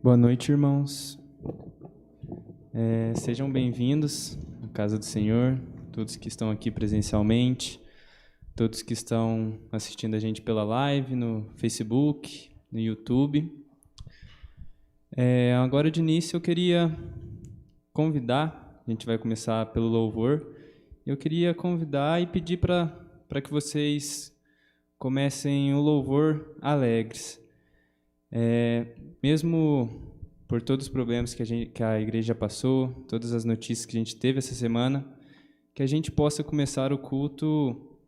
Boa noite, irmãos. Sejam bem-vindos à casa do Senhor, todos que estão aqui presencialmente, todos que estão assistindo a gente pela live, no Facebook, no YouTube. Agora, de início, eu queria convidar, a gente vai começar pelo louvor, eu queria convidar e pedir para que vocês comecem o louvor alegres. Mesmo por todos os problemas que a igreja passou, todas as notícias que a gente teve essa semana, que a gente possa começar o culto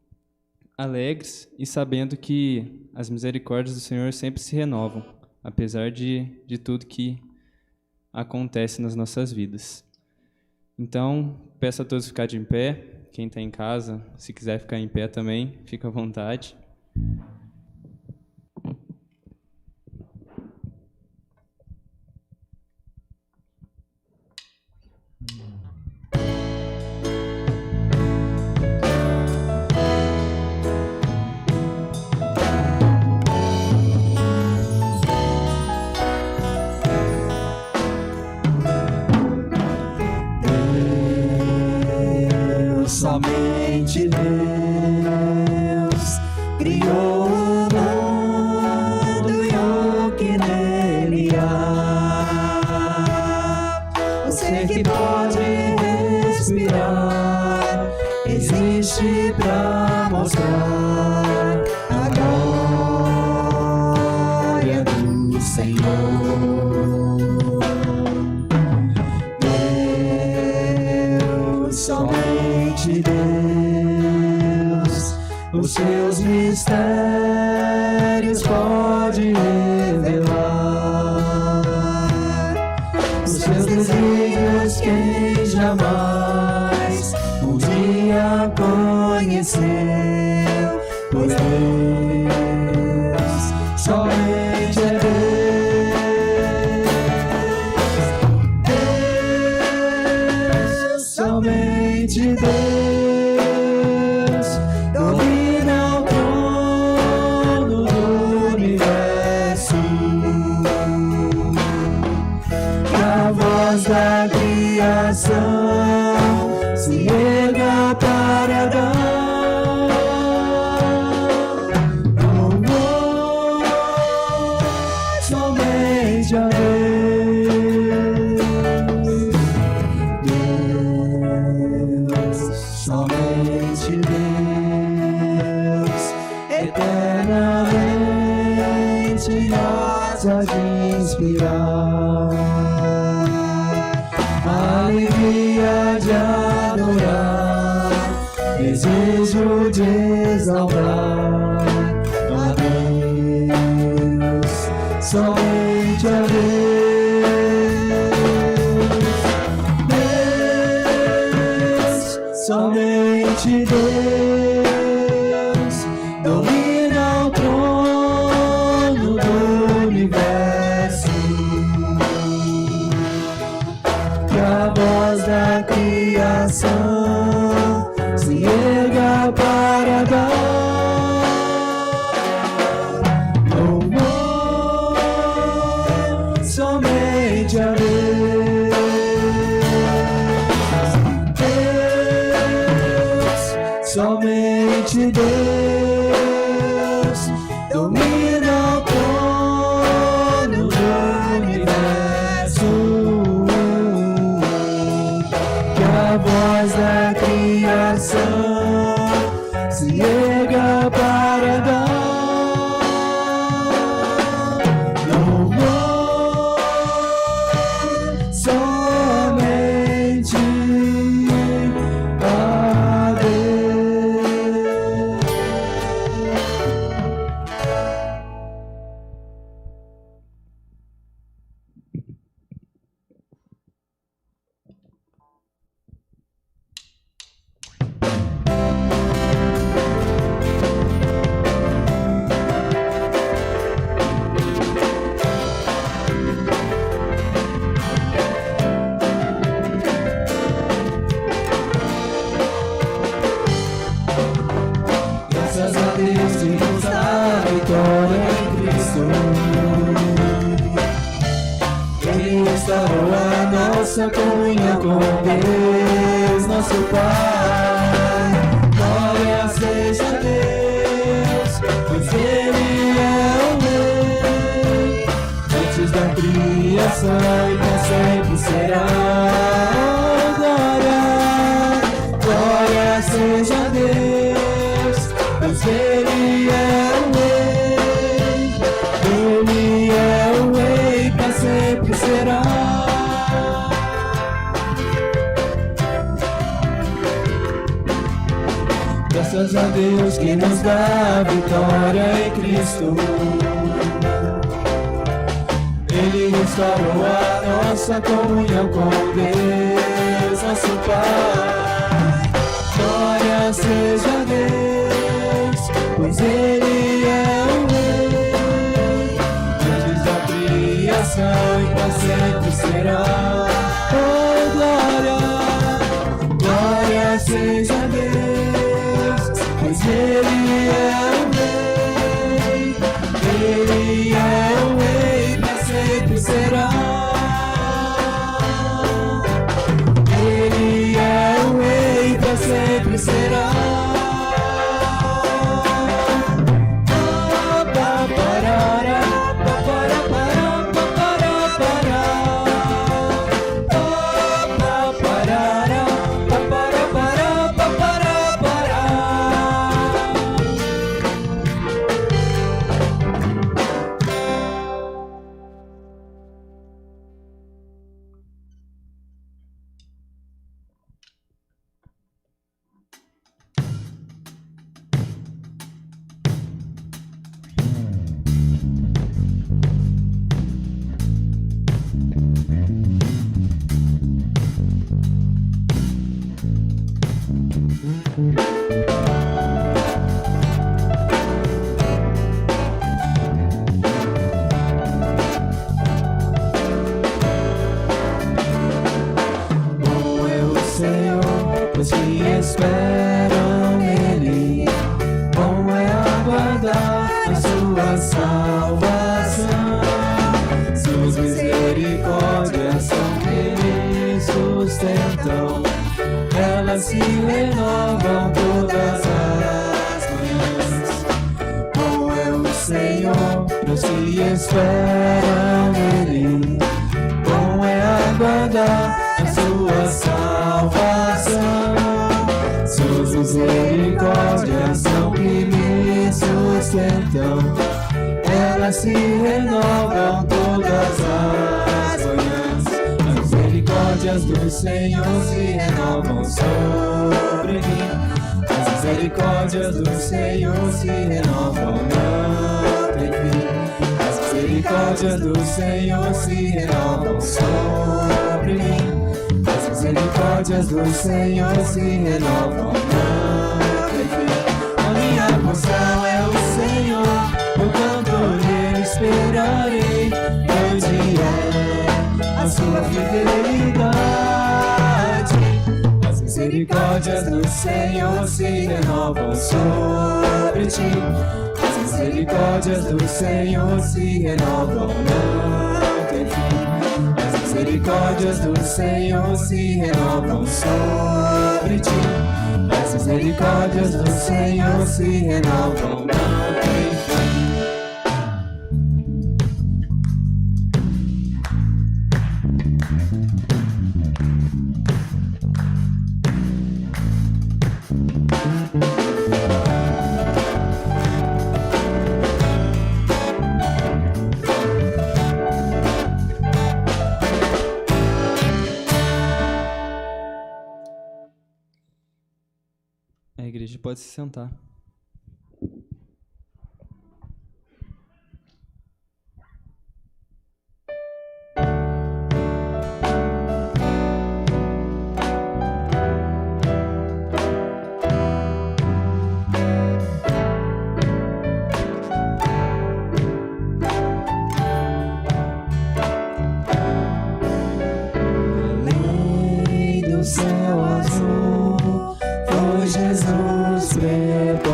alegres e sabendo que as misericórdias do Senhor sempre se renovam, apesar de tudo que acontece nas nossas vidas. Então, peço a todos ficar em pé. Quem está em casa, se quiser ficar em pé também, fica à vontade. Somente Deus criou o mundo e o que nele há. O ser que pode respirar existe para mostrar a glória do Senhor. Somente Deus, os seus mistérios pode revelar. Os seus desígnios quem jamais um dia conheceu. Pois Deus somente é Deus. Somente Deus domina o trono do universo. Que a voz da criação se erga para dar louvor somente a Deus. Somente Deus, eternamente nos há de inspirar a alegria de adorar, desejo de exaltar a Deus, somente a Deus. Somente Deus domina o trono do universo. Que a voz da criação se erga para dar louvor somente a Deus. Somente Deus domina o trono do universo. Que a voz da criação se erga para dar louvor somente a Deus. Graças a Deus que nos dá vitória em Cristo. restaurou a nossa comunhão com Deus, nosso Pai. Glória seja a Deus, pois Ele é o Rei, antes da criação e pra sempre será. Glória seja a Deus, pois Ele é o Rei, Ele é o Rei, pra sempre será. Graças a Deus que nos dá a vitória em Cristo. Ele restaurou a nossa comunhão com Deus, nosso Pai. Glória seja a Deus, pois Ele é o Rei, antes da criação e pra sempre será. Oh, glória, glória seja a Deus, pois Ele é o Rei, Ele é o Rei, pra sempre será. Ele é o Rei, pra sempre será. Bom é o Senhor, os que esperam nele. Bom é aguardar a sua salvação. Suas misericórdias são que me sustentam. Elas se renovam todas as manhãs. Bom é o Senhor, os que esperam nele. Bom é aguardar a sua salvação. Suas misericórdias são que me sustentam. Elas se renovam todas as manhãs. As misericórdias do Senhor se renovam sobre mim. As misericórdias do Senhor se renovam, não tem fim. As misericórdias do Senhor se renovam sobre mim. As misericórdias do Senhor se renovam, não tem fim. A minha porção é o Senhor, portanto nele esperarei. Grande é a sua fidelidade. As misericórdias do Senhor se renovam sobre ti. As misericórdias do Senhor se renovam, não tem fim. As misericórdias do Senhor se renovam sobre ti. As misericórdias do Senhor se renovam, não tem fim. A igreja pode se sentar. Além do céu azul, foi Jesus preparado.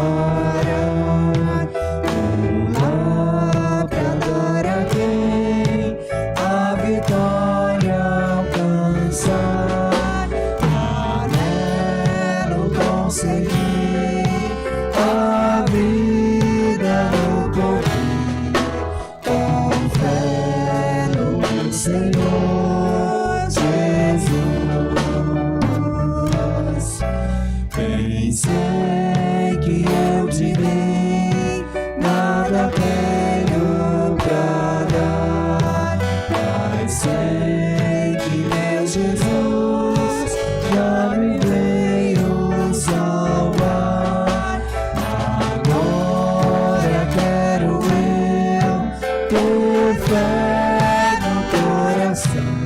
ter fé no coração,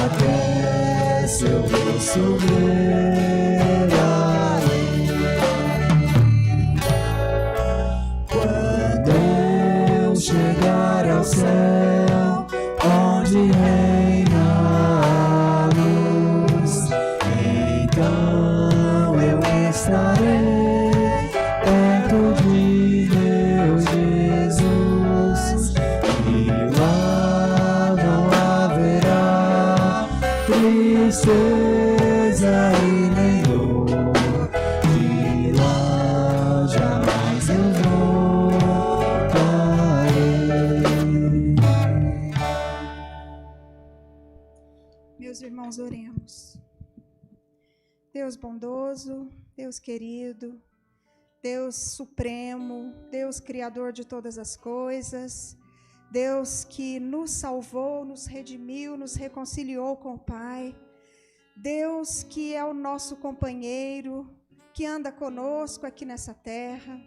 até seu rosto ver além. Quando eu chegar ao céu, onde reina a luz, então eu estarei perto de meu Jesus, e lá não haverá tristeza e nem dor, de lá jamais eu voltarei. Meus irmãos, oremos. Deus bondoso, Deus querido, Deus supremo, Deus criador de todas as coisas, Deus que nos salvou, nos redimiu, nos reconciliou com o Pai, Deus que é o nosso companheiro, que anda conosco aqui nessa terra,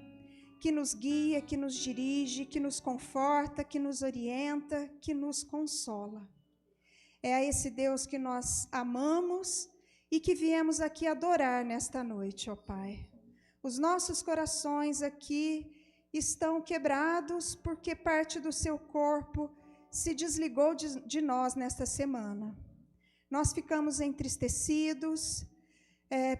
que nos guia, que nos dirige, que nos conforta, que nos orienta, que nos consola. É a esse Deus que nós amamos e que viemos aqui adorar nesta noite, ó Pai. Os nossos corações aqui estão quebrados porque parte do seu corpo se desligou de nós nesta semana. Nós ficamos entristecidos,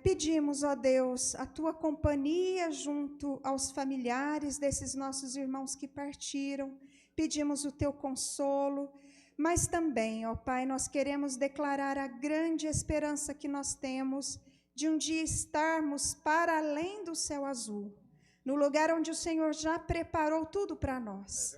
pedimos, ó Deus, a tua companhia junto aos familiares desses nossos irmãos que partiram, pedimos o teu consolo, mas também, ó Pai, nós queremos declarar a grande esperança que nós temos de um dia estarmos para além do céu azul, no lugar onde o Senhor já preparou tudo para nós.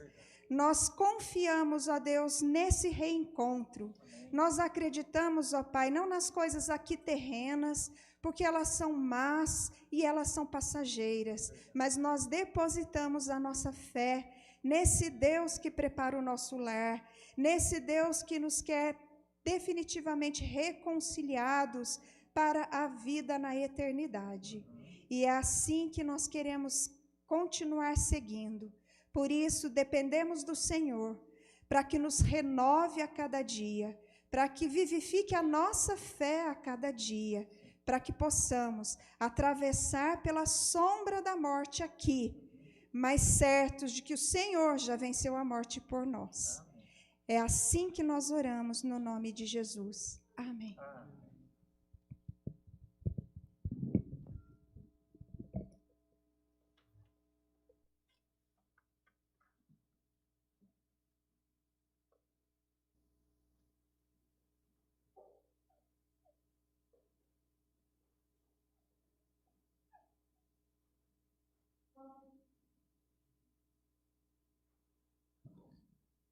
Nós confiamos, ó Deus, nesse reencontro. Nós acreditamos, ó Pai, não nas coisas aqui terrenas, porque elas são más e elas são passageiras, mas nós depositamos a nossa fé nesse Deus que prepara o nosso lar, nesse Deus que nos quer definitivamente reconciliados para a vida na eternidade. E é assim que nós queremos continuar seguindo. Por isso, dependemos do Senhor, para que nos renove a cada dia, para que vivifique a nossa fé a cada dia, para que possamos atravessar pela sombra da morte aqui, mas certos de que o Senhor já venceu a morte por nós. É assim que nós oramos no nome de Jesus. Amém.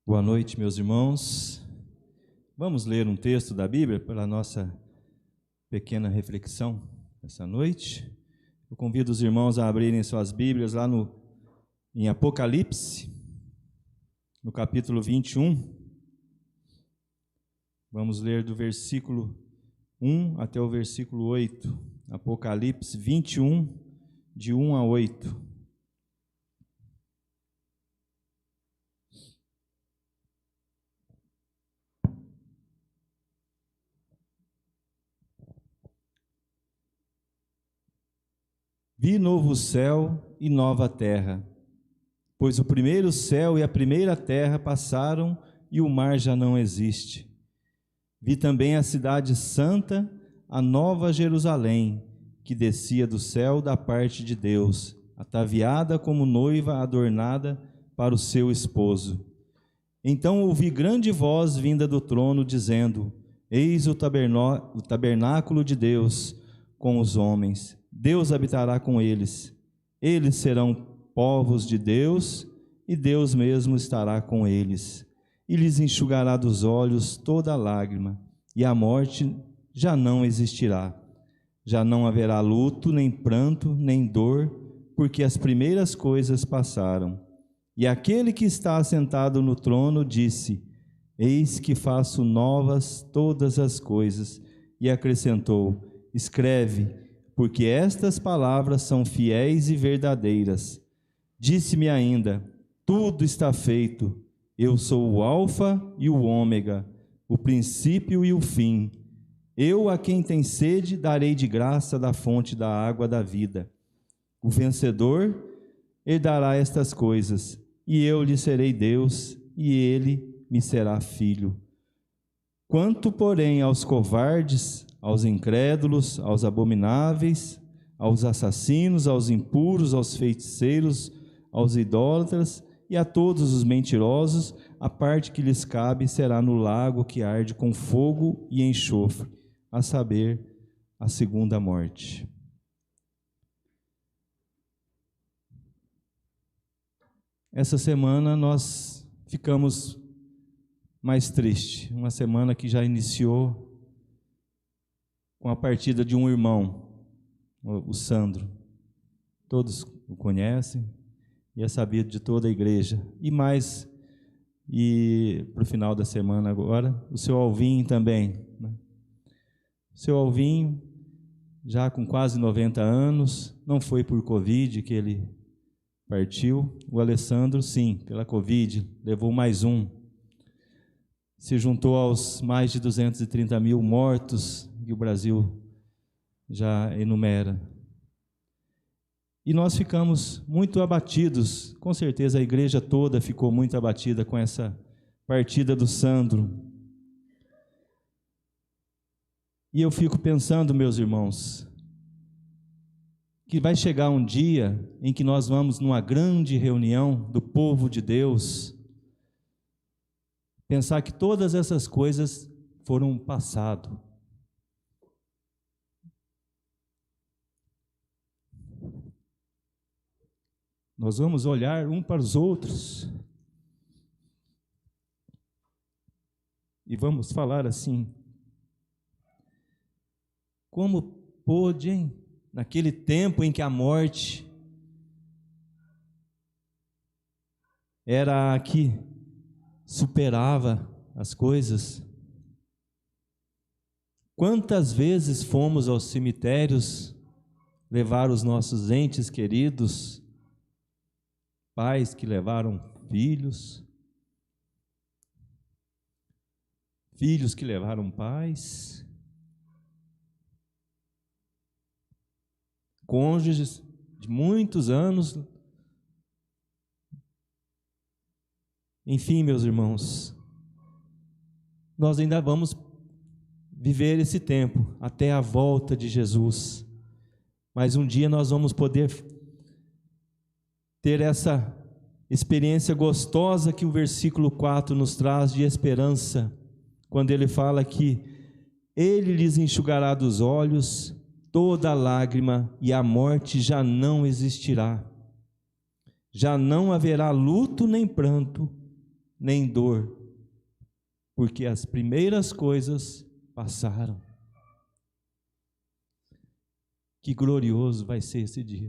Boa noite, meus irmãos. Vamos ler um texto da Bíblia para a nossa pequena reflexão essa noite. Eu convido os irmãos a abrirem suas Bíblias lá em Apocalipse, no capítulo 21. Vamos ler do versículo 1 até o versículo 8. Apocalipse 21, de 1 a 8. Vi novo céu e nova terra, pois o primeiro céu e a primeira terra passaram e o mar já não existe. Vi também a cidade santa, a nova Jerusalém, que descia do céu da parte de Deus, ataviada como noiva adornada para o seu esposo. Então ouvi grande voz vinda do trono, dizendo: Eis o tabernáculo de Deus com os homens. Deus habitará com eles. Eles serão povos de Deus, e Deus mesmo estará com eles. E lhes enxugará dos olhos toda lágrima, e a morte já não existirá. Já não haverá luto, nem pranto, nem dor, porque as primeiras coisas passaram. E aquele que está assentado no trono disse: Eis que faço novas todas as coisas. E acrescentou: Escreve, porque estas palavras são fiéis e verdadeiras. Disse-me ainda: tudo está feito. Eu sou o Alfa e o Ômega, o princípio e o fim. Eu, a quem tem sede, darei de graça da fonte da água da vida. O vencedor herdará estas coisas, e eu lhe serei Deus, e ele me será filho. Quanto, porém, aos covardes, aos incrédulos, aos abomináveis, aos assassinos, aos impuros, aos feiticeiros, aos idólatras e a todos os mentirosos, a parte que lhes cabe será no lago que arde com fogo e enxofre, a saber, a segunda morte. Essa semana nós ficamos mais tristes, uma semana que já iniciou com a partida de um irmão, o Sandro. Todos o conhecem e é sabido de toda a igreja. E para o final da semana agora, o seu Alvinho também, né? O seu Alvinho, já com quase 90 anos, não foi por Covid que ele partiu. O Alessandro, sim, pela Covid, levou mais um. Se juntou aos mais de 230 mil mortos que o Brasil já enumera. E nós ficamos muito abatidos, com certeza a igreja toda ficou muito abatida com essa partida do Sandro. E eu fico pensando, meus irmãos, que vai chegar um dia em que nós vamos numa grande reunião do povo de Deus, pensar que todas essas coisas foram passado. Nós vamos olhar um para os outros e vamos falar assim: como pôde, hein? Naquele tempo em que a morte era a que superava as coisas. Quantas vezes fomos aos cemitérios levar os nossos entes queridos, pais que levaram filhos, filhos que levaram pais, cônjuges de muitos anos. Enfim, meus irmãos, nós ainda vamos viver esse tempo até a volta de Jesus, mas um dia nós vamos poder ter essa experiência gostosa que o versículo 4 nos traz de esperança, quando ele fala que ele lhes enxugará dos olhos toda lágrima e a morte já não existirá. Já não haverá luto nem pranto, nem dor, porque as primeiras coisas passaram. Que glorioso vai ser esse dia.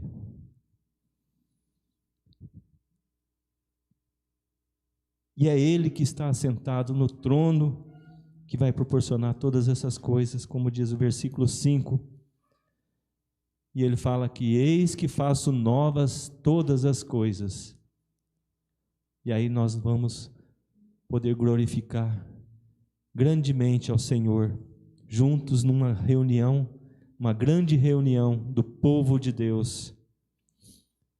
E é Ele que está assentado no trono, que vai proporcionar todas essas coisas, como diz o versículo 5. E Ele fala que eis que faço novas todas as coisas. E aí nós vamos poder glorificar grandemente ao Senhor, juntos numa reunião, uma grande reunião do povo de Deus,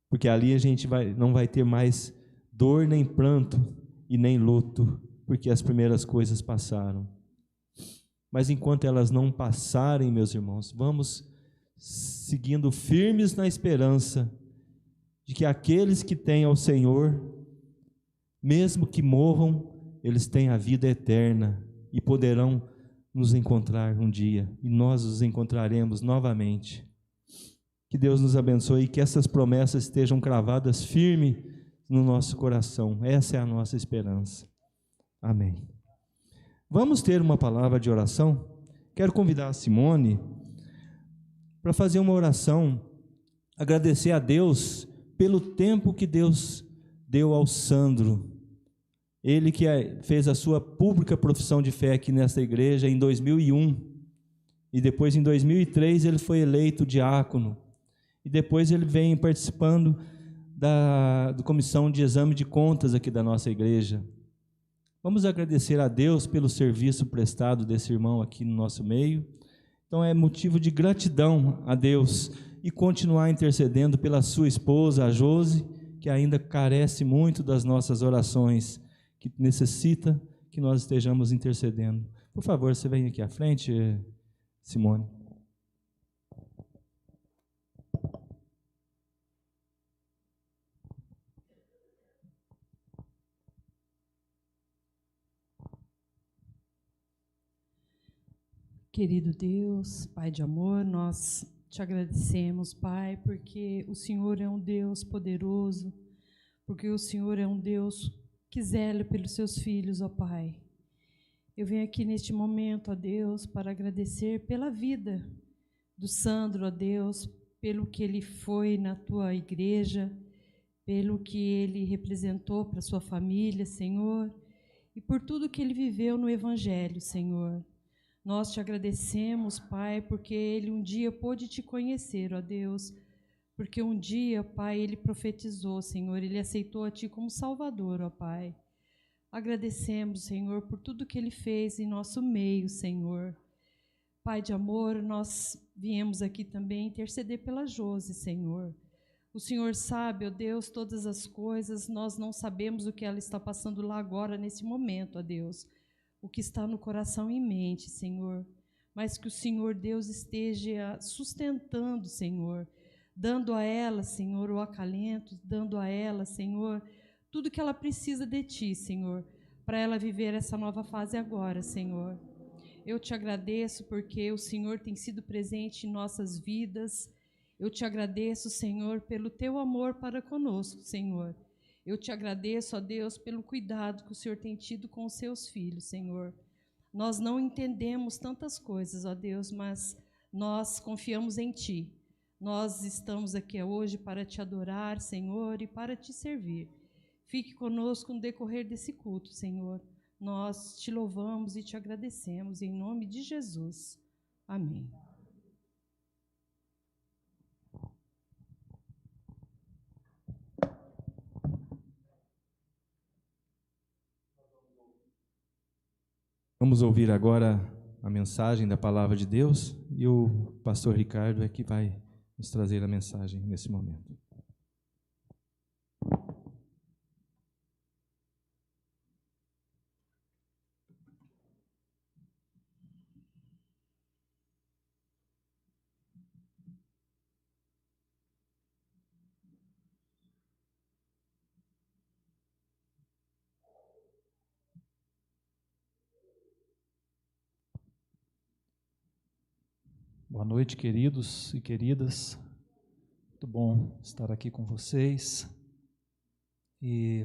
porque ali a gente não vai ter mais dor nem pranto e nem luto, porque as primeiras coisas passaram. Mas enquanto elas não passarem, meus irmãos, vamos seguindo firmes na esperança de que aqueles que têm ao Senhor, mesmo que morram, eles têm a vida eterna e poderão nos encontrar um dia, e nós os encontraremos novamente. Que Deus nos abençoe e que essas promessas estejam cravadas firme no nosso coração. Essa é a nossa esperança. Amém. Vamos ter uma palavra de oração? Quero convidar a Simone para fazer uma oração, agradecer a Deus pelo tempo que Deus deu ao Sandro. Ele que fez a sua pública profissão de fé aqui nesta igreja em 2001, e depois em 2003 ele foi eleito diácono, e depois ele vem participando da comissão de exame de contas aqui da nossa igreja. Vamos agradecer a Deus pelo serviço prestado desse irmão aqui no nosso meio. Então é motivo de gratidão a Deus e continuar intercedendo pela sua esposa, a Josi, que ainda carece muito das nossas orações, que necessita que nós estejamos intercedendo. Por favor, você vem aqui à frente, Simone. Querido Deus, Pai de amor, nós te agradecemos, Pai, porque o Senhor é um Deus poderoso, porque o Senhor é um Deus que zela pelos seus filhos, ó Pai. Eu venho aqui neste momento, ó Deus, para agradecer pela vida do Sandro, ó Deus, pelo que ele foi na tua igreja, pelo que ele representou para sua família, Senhor, e por tudo que ele viveu no Evangelho, Senhor. Nós te agradecemos, Pai, porque ele um dia pôde te conhecer, ó Deus, porque um dia, Pai, ele profetizou, Senhor, ele aceitou a Ti como Salvador, ó Pai. Agradecemos, Senhor, por tudo que ele fez em nosso meio, Senhor. Pai de amor, nós viemos aqui também interceder pela Josi, Senhor. O Senhor sabe, ó Deus, todas as coisas, nós não sabemos o que ela está passando lá agora, nesse momento, ó Deus, o que está no coração e mente, Senhor, mas que o Senhor Deus esteja sustentando, Senhor, dando a ela, Senhor, o acalento, dando a ela, Senhor, tudo que ela precisa de Ti, Senhor, para ela viver essa nova fase agora, Senhor. Eu te agradeço porque o Senhor tem sido presente em nossas vidas. Eu te agradeço, Senhor, pelo Teu amor para conosco, Senhor. Eu te agradeço, ó Deus, pelo cuidado que o Senhor tem tido com os seus filhos, Senhor. Nós não entendemos tantas coisas, ó Deus, mas nós confiamos em Ti. Nós estamos aqui hoje para Te adorar, Senhor, e para Te servir. Fique conosco no decorrer desse culto, Senhor. Nós Te louvamos e Te agradecemos, em nome de Jesus. Amém. Vamos ouvir agora a mensagem da Palavra de Deus e o pastor Ricardo é que vai nos trazer a mensagem nesse momento. Boa noite, queridos e queridas. Muito bom estar aqui com vocês. E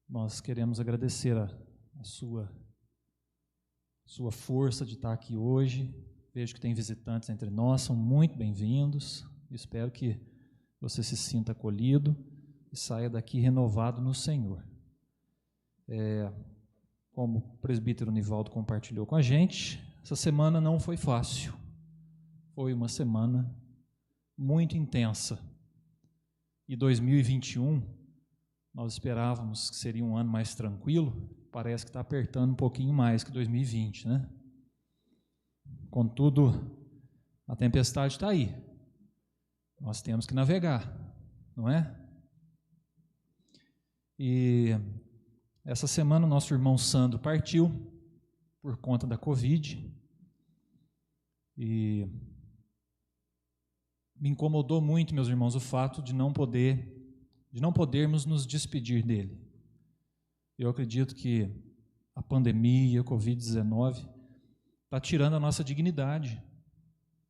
nós queremos agradecer a sua força de estar aqui hoje. Vejo que tem visitantes entre nós, são muito bem-vindos. Espero que você se sinta acolhido e saia daqui renovado no Senhor. Como o presbítero Nivaldo compartilhou com a gente, essa semana não foi fácil. Foi uma semana muito intensa. E 2021, nós esperávamos que seria um ano mais tranquilo, parece que está apertando um pouquinho mais que 2020, né? Contudo, a tempestade está aí. Nós temos que navegar, não é? E essa semana o nosso irmão Sandro partiu por conta da Covid e me incomodou muito, meus irmãos, o fato de não podermos nos despedir dele. Eu acredito que a pandemia, a Covid-19, está tirando a nossa dignidade.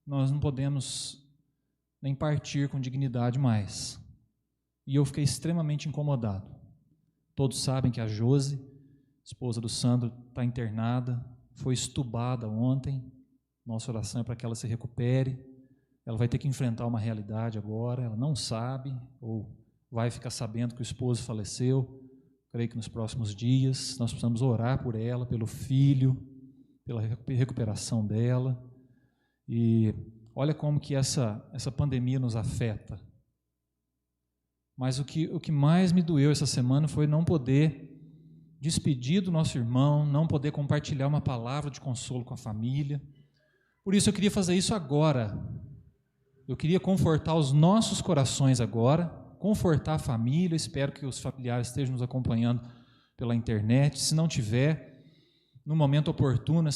Nós não podemos nem partir com dignidade mais. E eu fiquei extremamente incomodado. Todos sabem que a Josi, esposa do Sandro, está internada, foi estubada ontem. Nossa oração é para que ela se recupere. Ela vai ter que enfrentar uma realidade agora, ela não sabe, ou vai ficar sabendo que o esposo faleceu. Creio que nos próximos dias nós precisamos orar por ela, pelo filho, pela recuperação dela. E olha como que essa pandemia nos afeta. Mas o que mais me doeu essa semana foi não poder despedir do nosso irmão, não poder compartilhar uma palavra de consolo com a família. Por isso eu queria fazer isso agora. Eu queria confortar os nossos corações agora, confortar a família. Espero que os familiares estejam nos acompanhando pela internet. Se não tiver, no momento oportuno,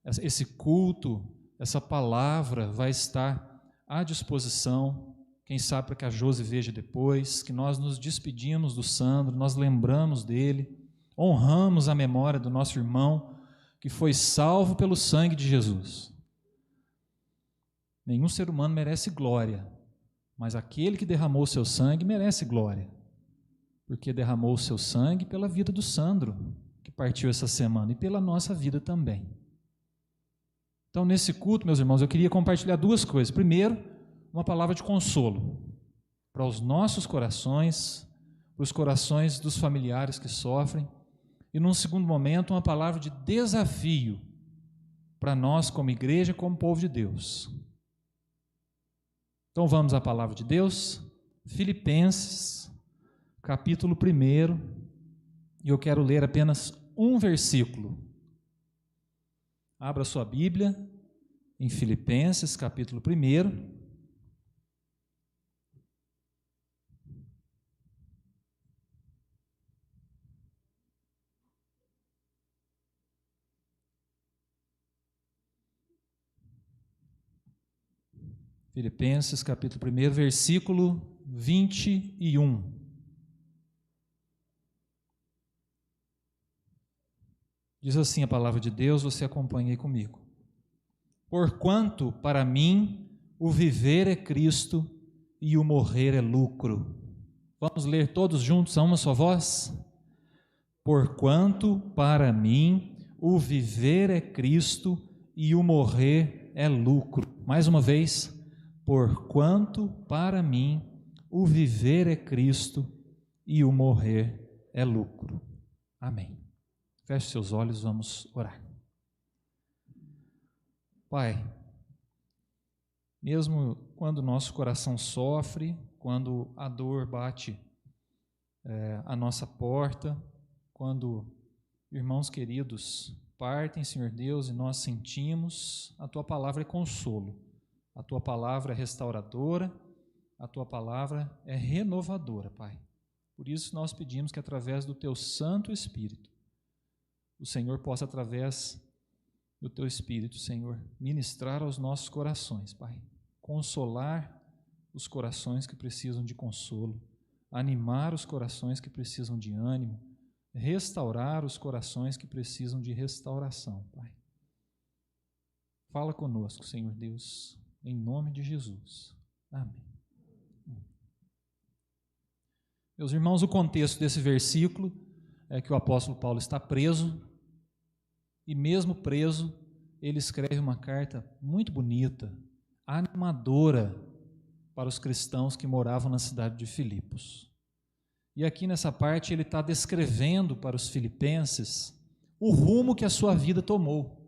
esse culto, essa palavra vai estar à disposição. Quem sabe para que a Josi veja depois, que nós nos despedimos do Sandro, nós lembramos dele, honramos a memória do nosso irmão, que foi salvo pelo sangue de Jesus. Nenhum ser humano merece glória, mas aquele que derramou o seu sangue merece glória, porque derramou o seu sangue pela vida do Sandro, que partiu essa semana, e pela nossa vida também. Então, nesse culto, meus irmãos, eu queria compartilhar duas coisas. Primeiro, uma palavra de consolo para os nossos corações, para os corações dos familiares que sofrem, e num segundo momento, uma palavra de desafio para nós como igreja, como povo de Deus. Então vamos à palavra de Deus, Filipenses, capítulo 1, e eu quero ler apenas um versículo. Abra sua Bíblia em Filipenses, capítulo 1. Filipenses, capítulo 1, versículo 21. Diz assim a palavra de Deus, você acompanha aí comigo. Porquanto para mim o viver é Cristo e o morrer é lucro. Vamos ler todos juntos a uma só voz? Porquanto para mim o viver é Cristo e o morrer é lucro. Mais uma vez. Porquanto para mim o viver é Cristo e o morrer é lucro. Amém. Feche seus olhos, vamos orar. Pai, mesmo quando o nosso coração sofre, quando a dor bate à nossa porta, quando irmãos queridos partem, Senhor Deus, e nós sentimos, a Tua palavra é consolo. A Tua palavra é restauradora, a Tua palavra é renovadora, Pai. Por isso nós pedimos que através do Teu Santo Espírito, o Senhor possa, através do Teu Espírito, Senhor, ministrar aos nossos corações, Pai. Consolar os corações que precisam de consolo, animar os corações que precisam de ânimo, restaurar os corações que precisam de restauração, Pai. Fala conosco, Senhor Deus, em nome de Jesus. Amém. Meus irmãos, o contexto desse versículo é que o apóstolo Paulo está preso, e mesmo preso, ele escreve uma carta muito bonita, animadora para os cristãos que moravam na cidade de Filipos. E aqui nessa parte ele está descrevendo para os filipenses o rumo que a sua vida tomou.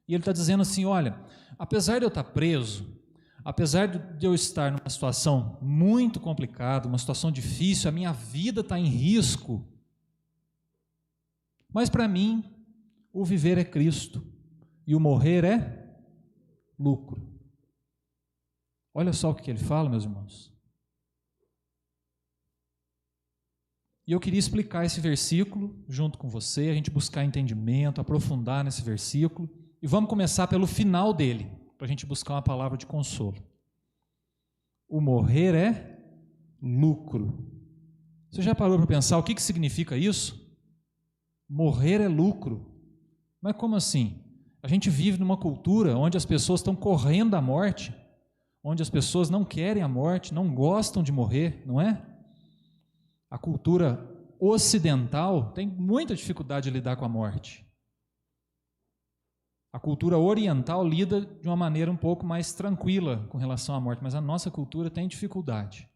E ele está dizendo assim, olha, apesar de eu estar preso, apesar de eu estar numa situação muito complicada, uma situação difícil, a minha vida está em risco, mas para mim, o viver é Cristo e o morrer é lucro. Olha só o que ele fala, meus irmãos. E eu queria explicar esse versículo junto com você, a gente buscar entendimento, aprofundar nesse versículo. E vamos começar pelo final dele, para a gente buscar uma palavra de consolo. O morrer é lucro. Você já parou para pensar o que significa isso? Morrer é lucro. Mas como assim? A gente vive numa cultura onde as pessoas estão correndo da morte, onde as pessoas não querem a morte, não gostam de morrer, não é? A cultura ocidental tem muita dificuldade de lidar com a morte. A cultura oriental lida de uma maneira um pouco mais tranquila com relação à morte, mas a nossa cultura tem dificuldade.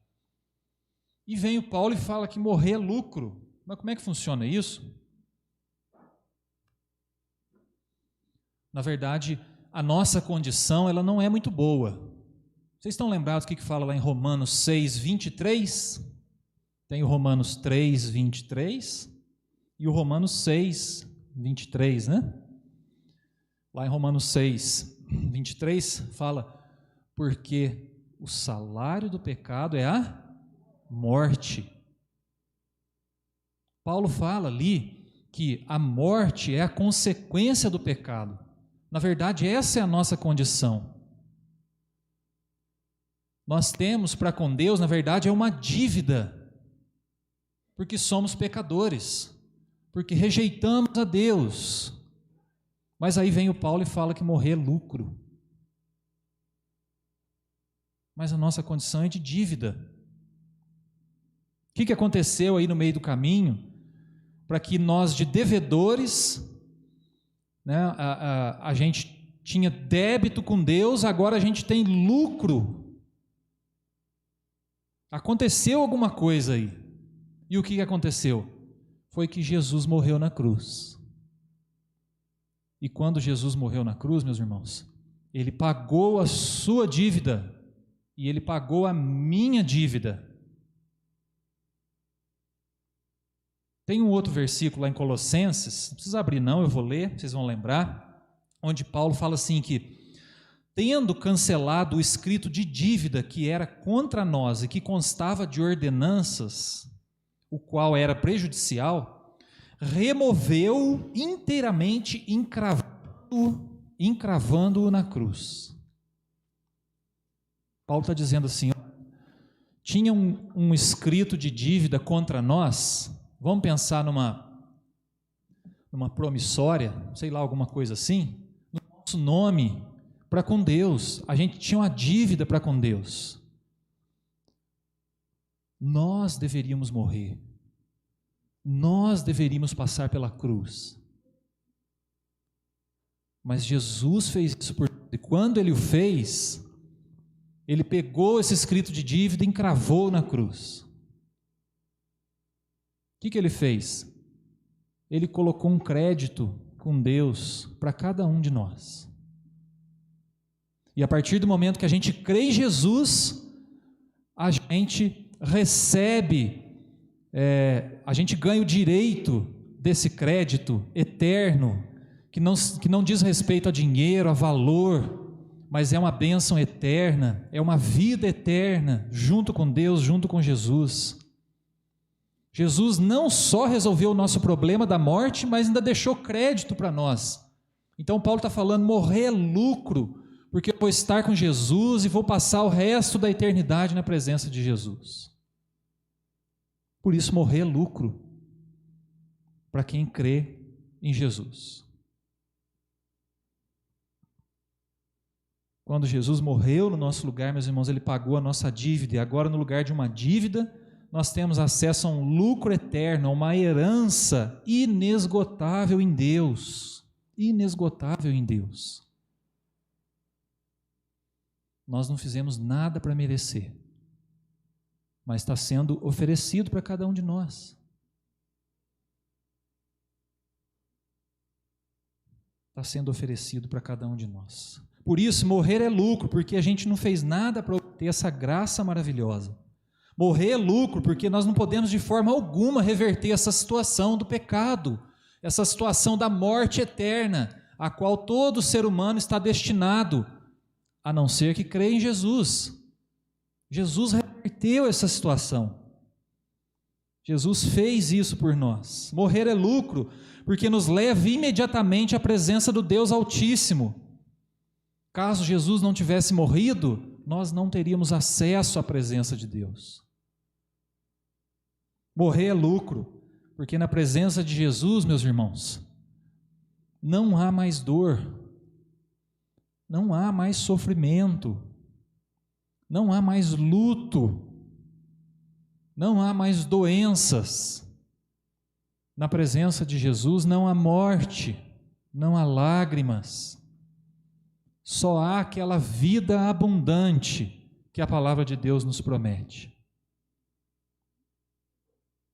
E vem o Paulo e fala que morrer é lucro. Mas como é que funciona isso? Na verdade, a nossa condição ela não é muito boa. Vocês estão lembrados o que fala lá em Romanos 6, 23? Tem o Romanos 3, 23 e o Romanos 6, 23, né? Lá em Romanos 6, 23 fala, porque o salário do pecado é a morte. Paulo fala ali que a morte é a consequência do pecado. Na verdade, essa é a nossa condição. Nós temos para com Deus, na verdade, é uma dívida, porque somos pecadores, porque rejeitamos a Deus. Mas aí vem o Paulo e fala que morrer é lucro. Mas a nossa condição é de dívida. O que aconteceu aí no meio do caminho para que nós, de devedores, né, a gente tinha débito com Deus, agora a gente tem lucro? Aconteceu alguma coisa aí. E o que aconteceu? Foi que Jesus morreu na cruz. E quando Jesus morreu na cruz, meus irmãos, Ele pagou a sua dívida e Ele pagou a minha dívida. Tem um outro versículo lá em Colossenses, não precisa abrir não, eu vou ler, vocês vão lembrar, onde Paulo fala assim que, tendo cancelado o escrito de dívida que era contra nós e que constava de ordenanças, o qual era prejudicial, removeu inteiramente, encravando-o na cruz. Paulo está dizendo assim, tinha um escrito de dívida contra nós, vamos pensar numa promissória, sei lá, alguma coisa assim, no nosso nome para com Deus, a gente tinha uma dívida para com Deus. Nós deveríamos morrer. Nós deveríamos passar pela cruz. Mas Jesus fez isso por nós. E quando Ele o fez, Ele pegou esse escrito de dívida e encravou na cruz. O que Ele fez? Ele colocou um crédito com Deus para cada um de nós. E a partir do momento que a gente crê em Jesus, a gente recebe, a gente ganha o direito desse crédito eterno, que não diz respeito a dinheiro, a valor, mas é uma bênção eterna, é uma vida eterna, junto com Deus, junto com Jesus. Jesus não só resolveu o nosso problema da morte, mas ainda deixou crédito para nós. Então Paulo está falando, morrer é lucro, porque eu vou estar com Jesus e vou passar o resto da eternidade na presença de Jesus. Por isso morrer é lucro para quem crê em Jesus. Quando Jesus morreu no nosso lugar, meus irmãos, Ele pagou a nossa dívida, e agora no lugar de uma dívida, nós temos acesso a um lucro eterno, a uma herança inesgotável em Deus. Inesgotável em Deus. Nós não fizemos nada para merecer, mas está sendo oferecido para cada um de nós. Está sendo oferecido para cada um de nós. Por isso, morrer é lucro, porque a gente não fez nada para obter essa graça maravilhosa. Morrer é lucro, porque nós não podemos de forma alguma reverter essa situação do pecado, essa situação da morte eterna, a qual todo ser humano está destinado, a não ser que crê em Jesus. Jesus reverteu essa situação. Jesus fez isso por nós. Morrer é lucro, porque nos leva imediatamente à presença do Deus Altíssimo. Caso Jesus não tivesse morrido, nós não teríamos acesso à presença de Deus. Morrer é lucro, porque na presença de Jesus, meus irmãos, não há mais dor, não há mais sofrimento, não há mais luto, não há mais doenças. Na presença de Jesus não há morte, não há lágrimas. Só há aquela vida abundante que a palavra de Deus nos promete.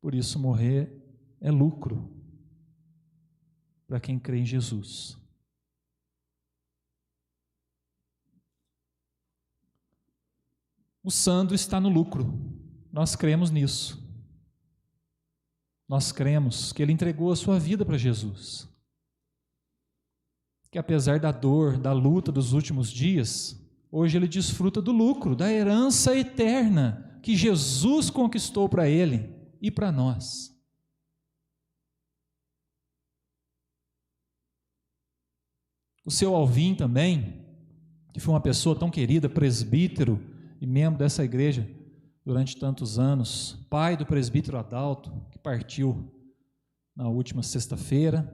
Por isso, morrer é lucro para quem crê em Jesus. o Sandro está no lucro. Nós cremos nisso. Nós cremos que ele entregou a sua vida para Jesus. Que apesar da dor, da luta dos últimos dias, hoje ele desfruta do lucro, da herança eterna que Jesus conquistou para ele e para nós. O seu Alvim também, que foi uma pessoa tão querida, presbítero e membro dessa igreja durante tantos anos, pai do presbítero Adalto, que partiu na última sexta-feira,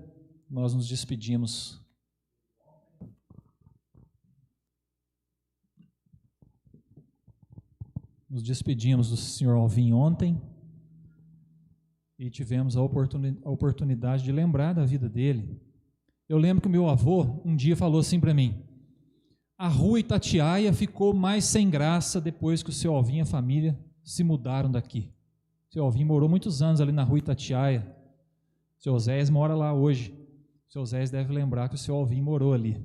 nós nos despedimos. Nos despedimos do senhor Alvim ontem e tivemos a oportunidade de lembrar da vida dele. Eu lembro que o meu avô um dia falou assim para mim: a rua Itatiaia ficou mais sem graça depois que o seu Alvim e a família se mudaram daqui. O seu Alvim morou muitos anos ali na rua Itatiaia. O seu Osés mora lá hoje. O seu Osés deve lembrar que o seu Alvim morou ali.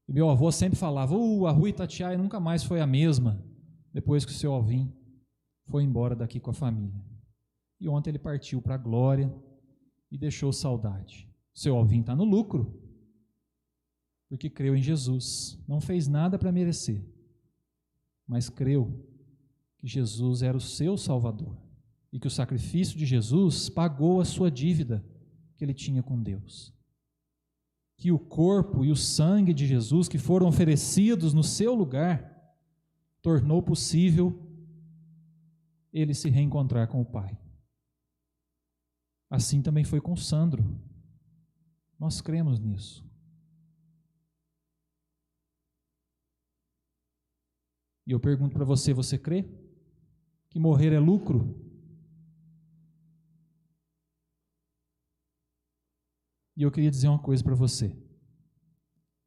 E meu avô sempre falava: a rua Itatiaia nunca mais foi a mesma depois que o seu Alvim foi embora daqui com a família. E ontem ele partiu para a glória e deixou saudade. O seu Alvim está no lucro, porque creu em Jesus. Não fez nada para merecer, mas creu que Jesus era o seu Salvador e que o sacrifício de Jesus pagou a sua dívida que ele tinha com Deus. Que o corpo e o sangue de Jesus que foram oferecidos no seu lugar tornou possível ele se reencontrar com o Pai. Assim também foi com Sandro. Nós cremos nisso. E eu pergunto para você, você crê que morrer é lucro? E eu queria dizer uma coisa para você.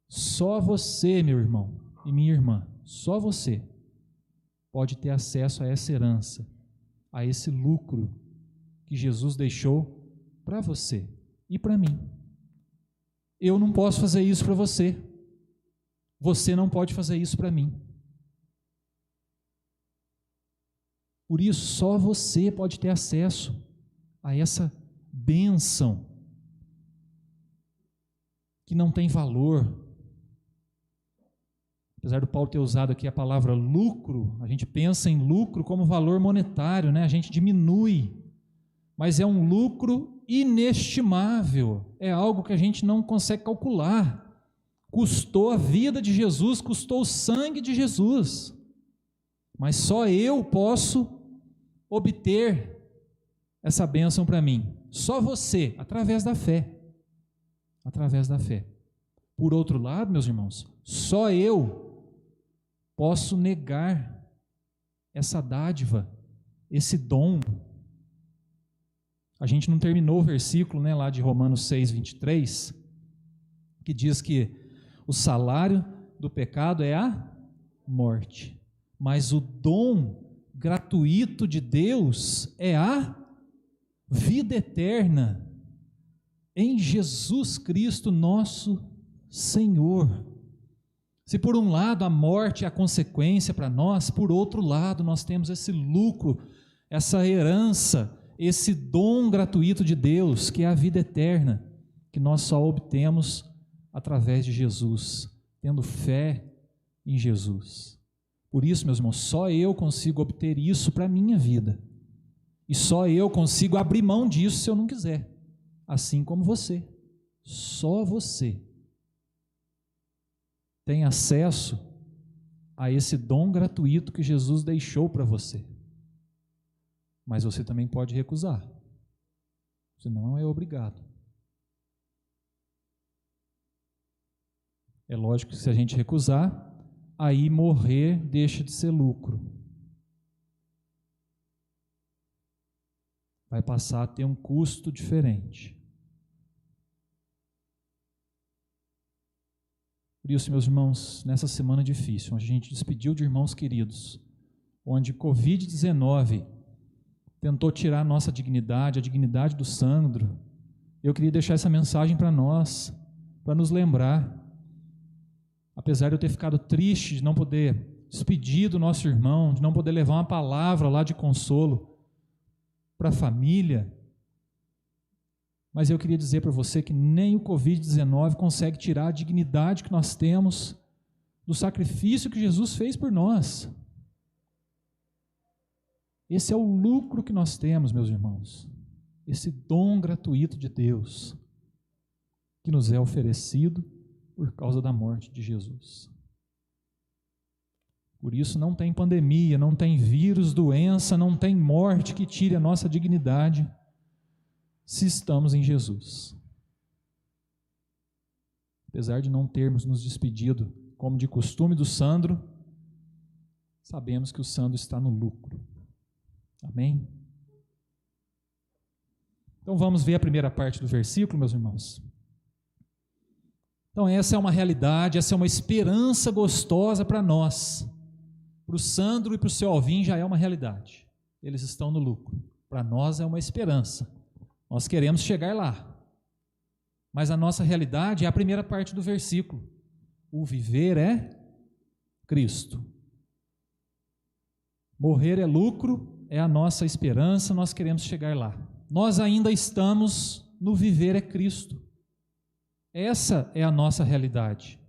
Só você, meu irmão e minha irmã, só você pode ter acesso a essa herança, a esse lucro que Jesus deixou para você e para mim. Eu não posso fazer isso para você. Você não pode fazer isso para mim. Por isso, só você pode ter acesso a essa bênção que não tem valor. Apesar do Paulo ter usado aqui a palavra lucro, a gente pensa em lucro como valor monetário, né? A gente diminui, mas é um lucro inestimável, é algo que a gente não consegue calcular. Custou a vida de Jesus, custou o sangue de Jesus, mas só eu posso obter essa bênção para mim, só você, através da fé, através da fé. Por outro lado, meus irmãos, só eu posso negar essa dádiva, esse dom. A gente não terminou o versículo, né, lá de Romanos 6, 23, que diz que o salário do pecado é a morte, mas o dom gratuito de Deus é a vida eterna em Jesus Cristo, nosso Senhor. Se por um lado a morte é a consequência para nós, por outro lado nós temos esse lucro, essa herança, esse dom gratuito de Deus, que é a vida eterna, que nós só obtemos através de Jesus, tendo fé em Jesus. Por isso, meus irmãos, só eu consigo obter isso para a minha vida, e só eu consigo abrir mão disso se eu não quiser, assim como você. Só você tem acesso a esse dom gratuito que Jesus deixou para você. Mas você também pode recusar. Você não é obrigado. É lógico que se a gente recusar, aí morrer deixa de ser lucro. Vai passar a ter um custo diferente. Por isso, meus irmãos, nessa semana difícil, onde a gente despediu de irmãos queridos, onde Covid-19 tentou tirar a nossa dignidade, a dignidade do Sandro, eu queria deixar essa mensagem para nós, para nos lembrar. Apesar de eu ter ficado triste de não poder despedir do nosso irmão, de não poder levar uma palavra lá de consolo para a família. Mas eu queria dizer para você que nem o Covid-19 consegue tirar a dignidade que nós temos do sacrifício que Jesus fez por nós. Esse é o lucro que nós temos, meus irmãos. Esse dom gratuito de Deus que nos é oferecido por causa da morte de Jesus. Por isso não tem pandemia, não tem vírus, doença, não tem morte que tire a nossa dignidade se estamos em Jesus. Apesar de não termos nos despedido, como de costume, do Sandro, sabemos que o Sandro está no lucro. Amém? Então vamos ver a primeira parte do versículo, meus irmãos. Então essa é uma realidade, essa é uma esperança gostosa para nós. Para o Sandro e para o seu Alvin já é uma realidade. Eles estão no lucro. Para nós é uma esperança. Nós queremos chegar lá. Mas a nossa realidade é a primeira parte do versículo. O viver é Cristo. Morrer é lucro, é a nossa esperança, nós queremos chegar lá. Nós ainda estamos no viver é Cristo. Essa é a nossa realidade.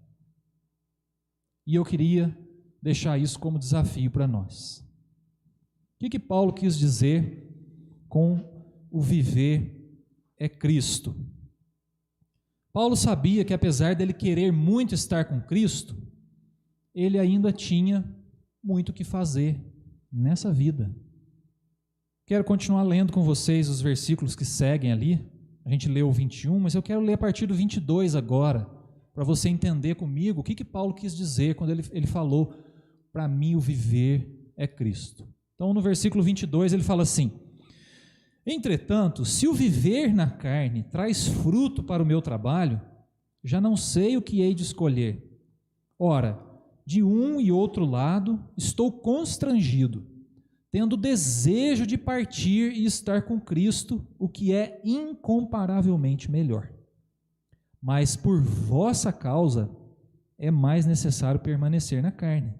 E eu queria deixar isso como desafio para nós. O que Paulo quis dizer com o viver é Cristo? Paulo sabia que apesar dele querer muito estar com Cristo, ele ainda tinha muito o que fazer nessa vida. Quero continuar lendo com vocês os versículos que seguem ali. A gente leu o 21, mas eu quero ler a partir do 22 agora, para você entender comigo o que Paulo quis dizer quando ele falou: para mim o viver é Cristo. Então no versículo 22 ele fala assim: entretanto, se o viver na carne traz fruto para o meu trabalho, já não sei o que hei de escolher. Ora, de um e outro lado estou constrangido, tendo desejo de partir e estar com Cristo, o que é incomparavelmente melhor. Mas por vossa causa é mais necessário permanecer na carne.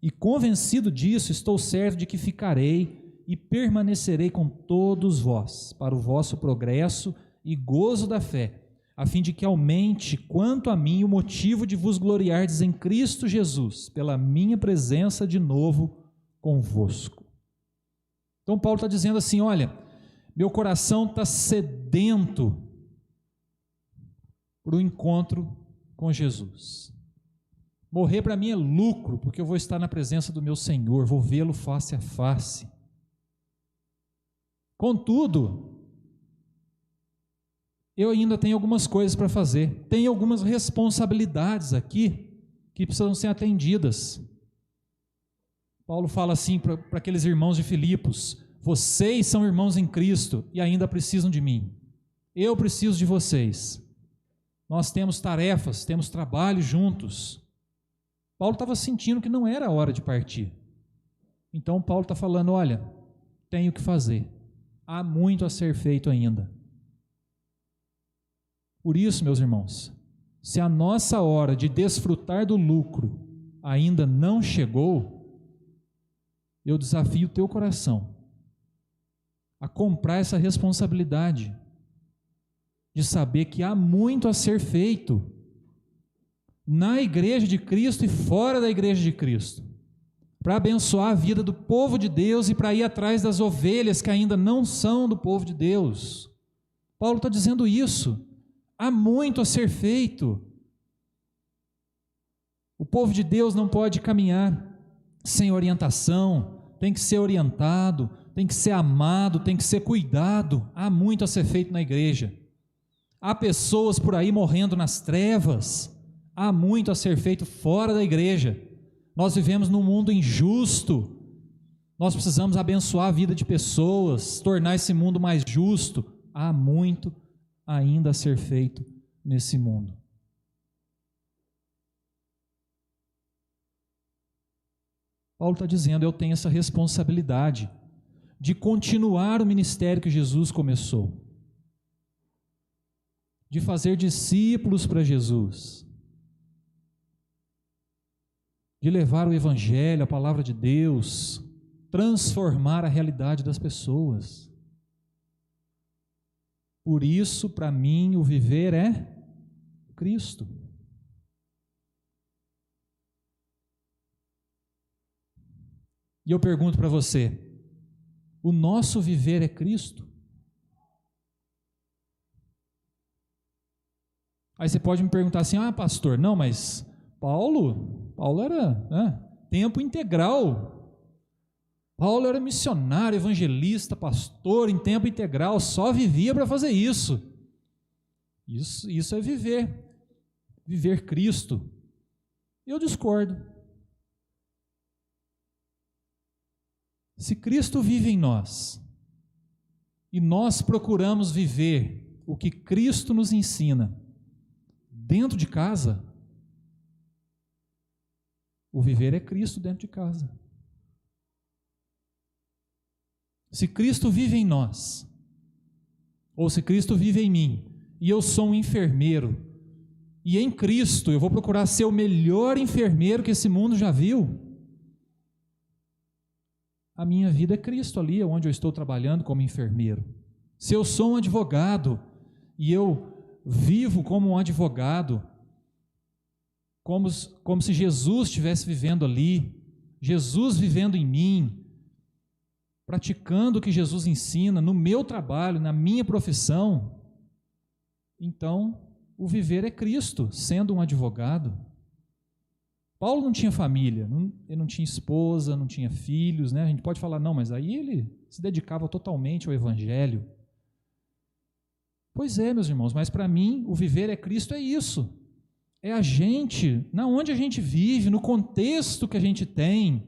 E convencido disso, estou certo de que ficarei e permanecerei com todos vós, para o vosso progresso e gozo da fé, a fim de que aumente, quanto a mim, o motivo de vos gloriardes em Cristo Jesus, pela minha presença de novo convosco. Então Paulo está dizendo assim: olha, meu coração está sedento para o encontro com Jesus. Morrer para mim é lucro, porque eu vou estar na presença do meu Senhor, vou vê-lo face a face. Contudo, eu ainda tenho algumas coisas para fazer, tenho algumas responsabilidades aqui que precisam ser atendidas. Paulo fala assim para aqueles irmãos de Filipos: vocês são irmãos em Cristo e ainda precisam de mim, eu preciso de vocês, nós temos tarefas, temos trabalho juntos. Paulo estava sentindo que não era a hora de partir, então Paulo está falando: olha, tenho que fazer, há muito a ser feito ainda. Por isso, meus irmãos, se a nossa hora de desfrutar do lucro ainda não chegou, eu desafio o teu coração a comprar essa responsabilidade de saber que há muito a ser feito na igreja de Cristo e fora da igreja de Cristo, para abençoar a vida do povo de Deus e para ir atrás das ovelhas que ainda não são do povo de Deus. Paulo está dizendo isso. Há muito a ser feito. O povo de Deus não pode caminhar sem orientação, tem que ser orientado, tem que ser amado, tem que ser cuidado. Há muito a ser feito na igreja. Há pessoas por aí morrendo nas trevas, há muito a ser feito fora da igreja. Nós vivemos num mundo injusto, nós precisamos abençoar a vida de pessoas, tornar esse mundo mais justo. Há muito ainda a ser feito nesse mundo. Paulo está dizendo: eu tenho essa responsabilidade de continuar o ministério que Jesus começou, de fazer discípulos para Jesus. de levar o Evangelho, a palavra de Deus, transformar a realidade das pessoas. Por isso, para mim, o viver é Cristo. E eu pergunto para você, o nosso viver é Cristo? Aí você pode me perguntar assim, pastor, não, mas Paulo era tempo integral. Paulo era missionário, evangelista, pastor em tempo integral, só vivia para fazer isso. Isso é viver Cristo. Eu discordo. Se Cristo vive em nós, e nós procuramos viver o que Cristo nos ensina dentro de casa, o viver é Cristo dentro de casa. Se Cristo vive em nós, ou se Cristo vive em mim, e eu sou um enfermeiro, e em Cristo eu vou procurar ser o melhor enfermeiro que esse mundo já viu, a minha vida é Cristo ali, onde eu estou trabalhando como enfermeiro. Se eu sou um advogado, e eu vivo como um advogado, como se Jesus estivesse vivendo ali, Jesus vivendo em mim, praticando o que Jesus ensina no meu trabalho, na minha profissão, então o viver é Cristo, sendo um advogado. Paulo não tinha família, ele não tinha esposa, não tinha filhos, né? A gente pode falar, não, mas aí ele se dedicava totalmente ao Evangelho. Pois é, meus irmãos, mas para mim o viver é Cristo, é isso. É a gente, na onde a gente vive, no contexto que a gente tem.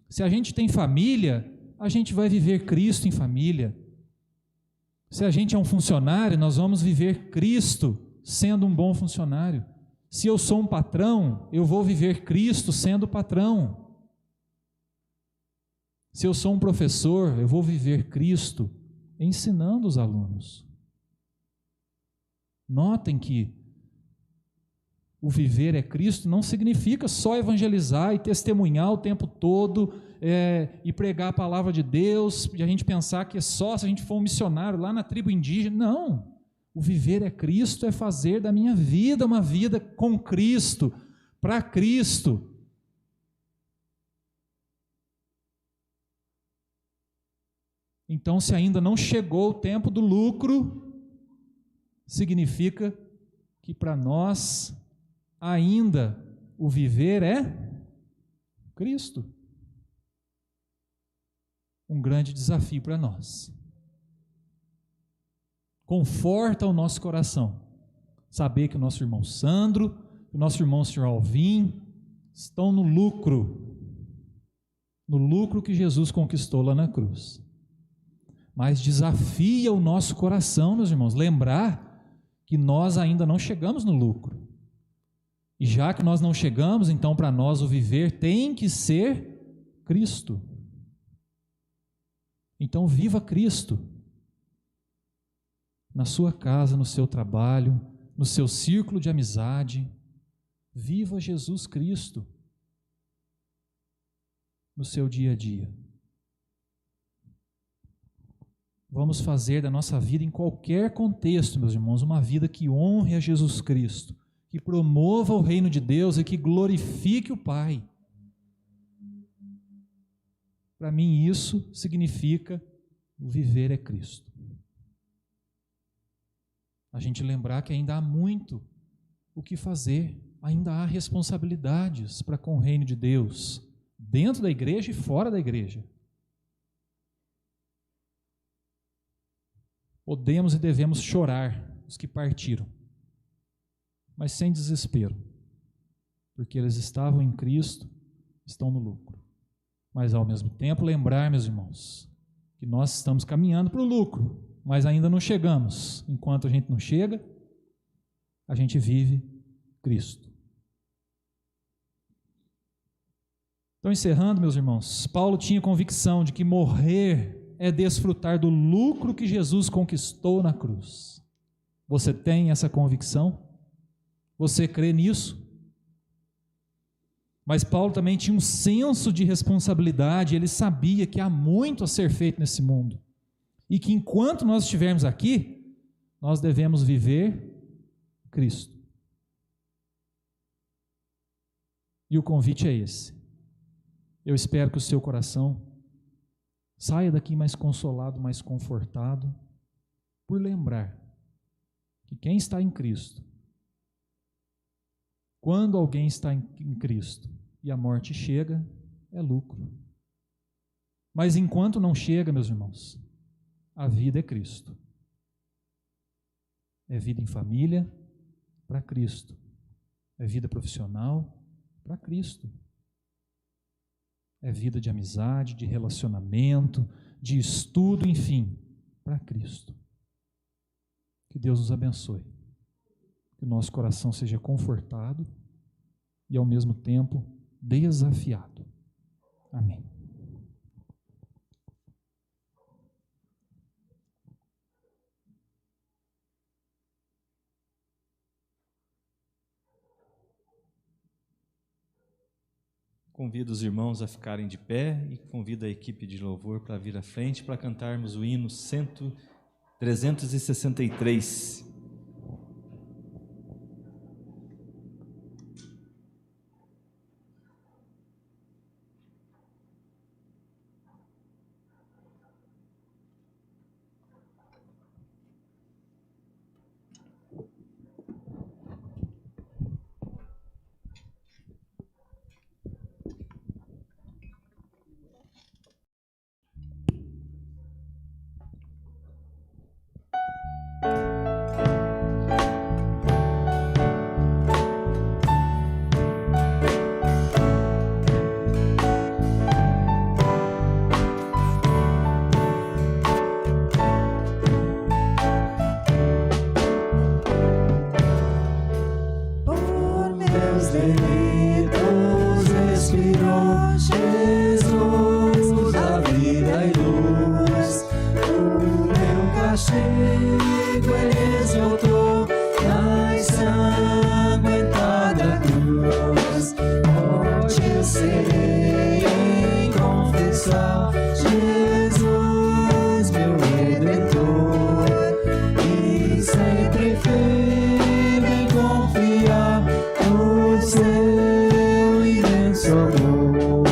Se a gente tem família, a gente vai viver Cristo em família. Se a gente é um funcionário, nós vamos viver Cristo sendo um bom funcionário. Se eu sou um patrão, eu vou viver Cristo sendo patrão. Se eu sou um professor, eu vou viver Cristo ensinando os alunos. Notem que o viver é Cristo não significa só evangelizar e testemunhar o tempo todo e pregar a palavra de Deus, e a gente pensar que é só se a gente for um missionário lá na tribo indígena. Não, o viver é Cristo, é fazer da minha vida uma vida com Cristo, para Cristo. Então, se ainda não chegou o tempo do lucro, significa que para nós ainda o viver é Cristo. Um grande desafio para nós. Conforta o nosso coração saber que o nosso irmão Sandro, o nosso irmão Sr. Alvim estão no lucro que Jesus conquistou lá na cruz. Mas desafia o nosso coração, meus irmãos, lembrar que nós ainda não chegamos no lucro. E já que nós não chegamos, então para nós o viver tem que ser Cristo. Então viva Cristo na sua casa, no seu trabalho, no seu círculo de amizade. Viva Jesus Cristo no seu dia a dia. Vamos fazer da nossa vida, em qualquer contexto, meus irmãos, uma vida que honre a Jesus Cristo, que promova o reino de Deus e que glorifique o Pai. Para mim isso significa o viver é Cristo. A gente lembrar que ainda há muito o que fazer, ainda há responsabilidades para com o reino de Deus, dentro da igreja e fora da igreja. Podemos e devemos chorar os que partiram, mas sem desespero, porque eles estavam em Cristo, estão no lucro. Mas ao mesmo tempo lembrar, meus irmãos, que nós estamos caminhando para o lucro, mas ainda não chegamos. Enquanto a gente não chega, a gente vive Cristo. Então, encerrando, meus irmãos, Paulo tinha convicção de que morrer é desfrutar do lucro que Jesus conquistou na cruz. Você tem essa convicção? Você crê nisso? Mas Paulo também tinha um senso de responsabilidade, ele sabia que há muito a ser feito nesse mundo. E que enquanto nós estivermos aqui, nós devemos viver Cristo. E o convite é esse. Eu espero que o seu coração saia daqui mais consolado, mais confortado, por lembrar que quem está em Cristo, quando alguém está em Cristo e a morte chega, é lucro. Mas enquanto não chega, meus irmãos, a vida é Cristo. É vida em família para Cristo. É vida profissional para Cristo. É vida de amizade, de relacionamento, de estudo, enfim, para Cristo. Que Deus nos abençoe. Que o nosso coração seja confortado e, ao mesmo tempo, desafiado. Amém. Convido os irmãos a ficarem de pé e convido a equipe de louvor para vir à frente para cantarmos o hino 363. Por meus delitos expirou Jesus, a vida e luz. O meu castigo Ele exaltou na ensanguentada cruz. Hoje serei em confessar Jesus, meu Redentor, e sempre firme em confiar no seu imenso amor.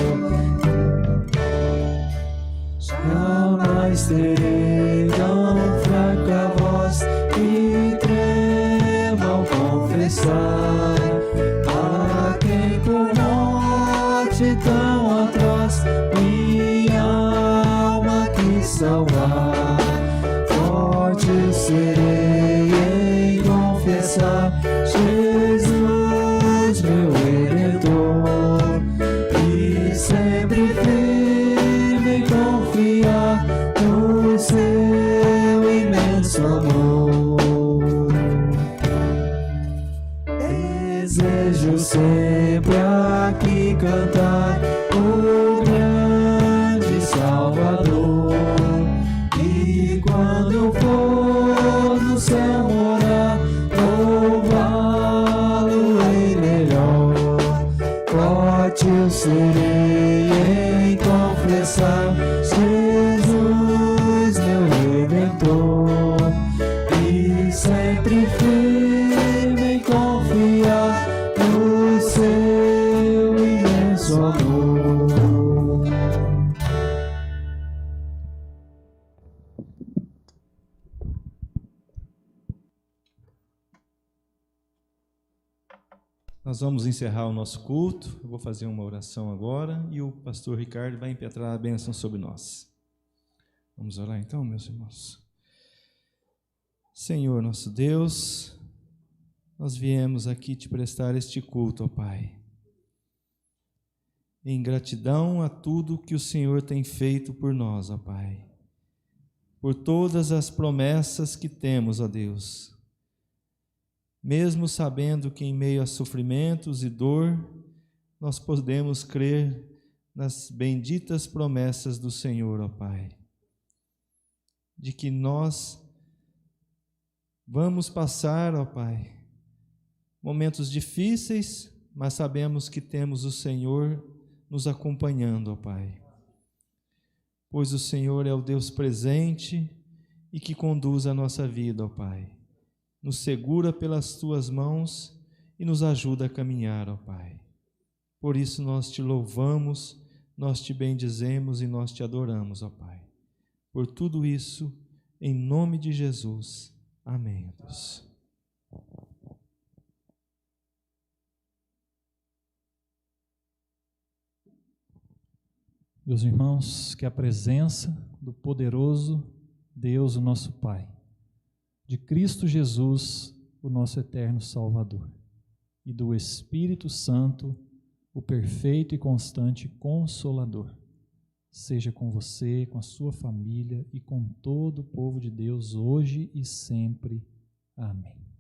Jamais terei tão fraca voz que trema ao confessar a quem por morte tão atroz minha alma quis salvar. Forte serei em confessar Jesus, meu Redentor, e sempre firme em confiar no seu imenso amor. Desejo sempre aqui cantar o grande Salvador, e quando for no céu morar, louvá-lo-ei melhor. Forte eu serei em confessar Jesus, meu Redentor, e sempre firme em confiar no seu imenso amor. Nós vamos encerrar o nosso culto. Eu vou fazer uma oração agora e o pastor Ricardo vai impetrar a bênção sobre nós. Vamos orar então, meus irmãos. Senhor nosso Deus, nós viemos aqui te prestar este culto, ó Pai, em gratidão a tudo que o Senhor tem feito por nós, ó Pai, por todas as promessas que temos, ó Deus. Mesmo sabendo que em meio a sofrimentos e dor, nós podemos crer nas benditas promessas do Senhor, ó Pai, de que nós vamos passar, ó Pai, momentos difíceis, mas sabemos que temos o Senhor nos acompanhando, ó Pai. Pois o Senhor é o Deus presente e que conduz a nossa vida, ó Pai. Nos segura pelas tuas mãos e nos ajuda a caminhar, ó Pai. Por isso nós te louvamos, nós te bendizemos e nós te adoramos, ó Pai. Por tudo isso, em nome de Jesus. Amém, Deus. Meus irmãos, que a presença do poderoso Deus, o nosso Pai, de Cristo Jesus, o nosso eterno Salvador, e do Espírito Santo, o perfeito e constante Consolador, seja com você, com a sua família e com todo o povo de Deus, hoje e sempre. Amém.